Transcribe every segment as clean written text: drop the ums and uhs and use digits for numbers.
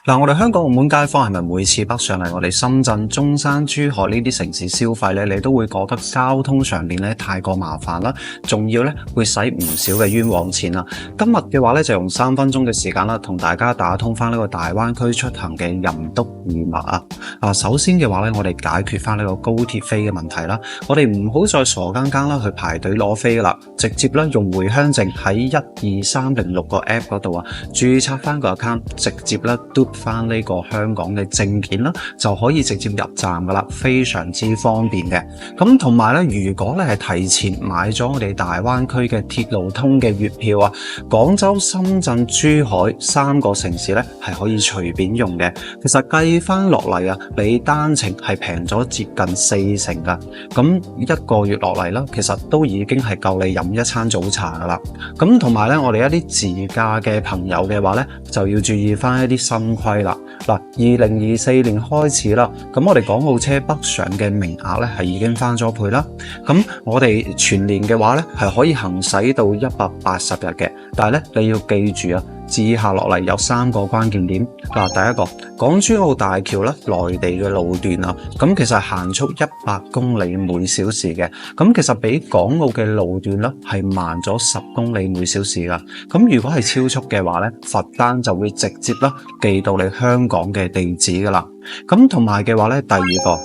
嗱，我哋香港澳門街坊係咪每次北上嚟我哋深圳、中山、珠海呢啲城市消費咧，你都會覺得交通上面咧太過麻煩啦，仲要咧會使唔少嘅冤枉錢啦。今日嘅話咧就用3分鐘嘅時間啦，同大家打通翻呢個大灣區出行嘅任督二脈啊！首先嘅話咧，我哋解決翻呢個高鐵飛嘅問題啦，我哋唔好再傻更更啦去排隊攞飛啦，直接咧用回鄉證喺12306個 app 嗰度啊，註冊翻個 account， 直接咧嘟翻呢個香港嘅證件啦，就可以直接入站噶啦，非常之方便嘅。咁同埋咧，如果咧係提前買咗我哋大灣區嘅鐵路通嘅月票啊，廣州、深圳、珠海3個城市咧係可以隨便用嘅。其實計翻落嚟啊，比單程係平咗接近4成噶。咁1個月落嚟啦，其實都已經係夠你飲一餐早茶噶啦。咁同埋咧，我哋一啲自駕嘅朋友嘅話咧，就要注意翻一啲新規啦。嗱，2024年開始啦，咁我哋港澳車北上嘅名額咧係已經翻咗倍啦。咁我哋全年嘅話咧係可以行駛到180日嘅，但係咧你要記住啊，接下落嚟有3個關鍵點。嗱，第一個，港珠澳大橋咧內地嘅路段啊，咁其實限速100公里每小時嘅，咁其實比港澳嘅路段咧係慢咗10公里每小時噶。咁如果係超速嘅話咧，罰單就會直接啦寄到你香港嘅地址噶啦。咁同埋嘅話咧，第二個，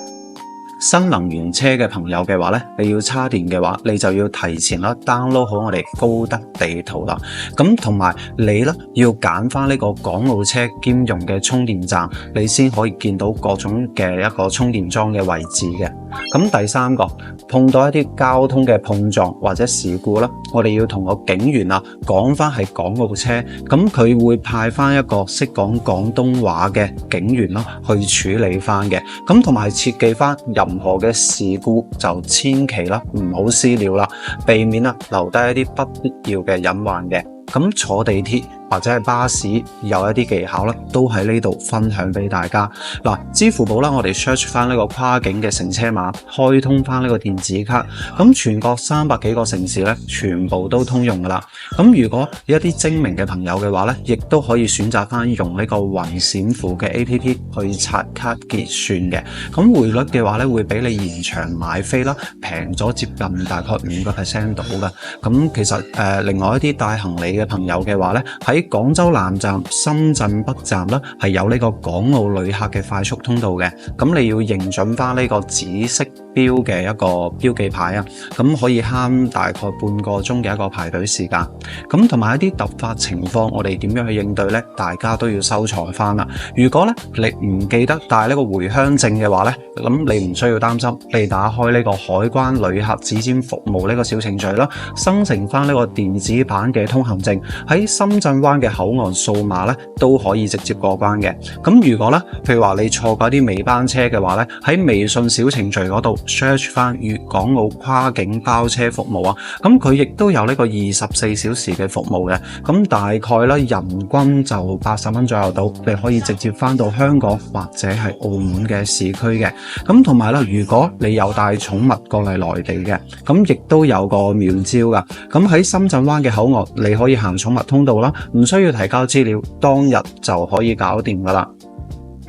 新能源車嘅朋友嘅話咧，你要叉電嘅話，你就要提前啦 download 好我哋高德地圖啦。咁同埋你咧要揀翻呢個港澳車兼用嘅充電站，你先可以見到各種嘅一個充電樁嘅位置嘅。咁第三個，碰到一啲交通嘅碰撞或者事故啦，我哋要同個警員啊講翻係港澳車，咁佢會派翻一個識講廣東話嘅警員啦去處理翻嘅。咁同埋切記翻任何嘅事故就千祈啦唔好私了啦，避免留低一啲不必要嘅隱患嘅。咁坐地鐵或者係巴士有一啲技巧啦，都喺呢度分享俾大家。嗱，支付寶啦，我哋 search 翻呢個跨境嘅乘車碼，開通翻呢個電子卡，咁全國300幾個城市咧，全部都通用噶啦。咁如果有一啲精明嘅朋友嘅話咧，亦都可以選擇翻用呢個雲閃付嘅 APP 去刷卡結算嘅。咁匯率嘅話咧，會比你現場買飛啦平咗接近大概5% 到嘅。咁其實另外一啲帶行李嘅朋友嘅話咧，喺廣州南站、深圳北站啦，係有呢個港澳旅客嘅快速通道嘅。咁你要認準翻呢個紫色標嘅一個標記牌啊，咁可以慳大概半個鐘嘅一個排隊時間。咁同埋一啲突發情況，我哋點樣去應對呢？大家都要收藏翻啦。如果咧你唔記得帶呢個回鄉證嘅話咧，咁你唔需要擔心，你打開呢個海關旅客指尖服務呢個小程序啦，生成翻呢個電子版嘅通行證，喺深圳灣嘅口岸掃碼咧都可以直接過關嘅。咁如果咧，譬如話你錯過啲尾班車嘅話咧，喺微信小程序嗰度 search 翻粵港澳跨境包車服務啊，咁佢亦都有呢個24小時嘅服務嘅。咁大概咧人均就80蚊左右到，你可以直接翻到香港或者係澳門嘅市區嘅。咁同埋咧，如果你有帶寵物過嚟內地嘅，咁亦都有個妙招噶。咁喺深圳灣嘅口岸，你可以行寵物通道啦，唔需要提交資料，當日就可以搞掂噶啦。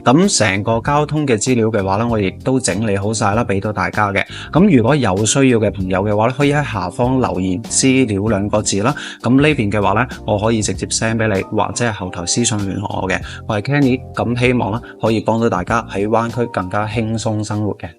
咁成個交通嘅資料嘅話咧，我亦都整理好晒啦，俾到大家嘅。咁如果有需要嘅朋友嘅話咧，可以喺下方留言資料2個字啦。咁呢邊嘅話咧，我可以直接 send 俾你，或者係後台私信聯絡我嘅。我係 Kenny，咁希望啦可以幫到大家喺灣區更加輕鬆生活嘅。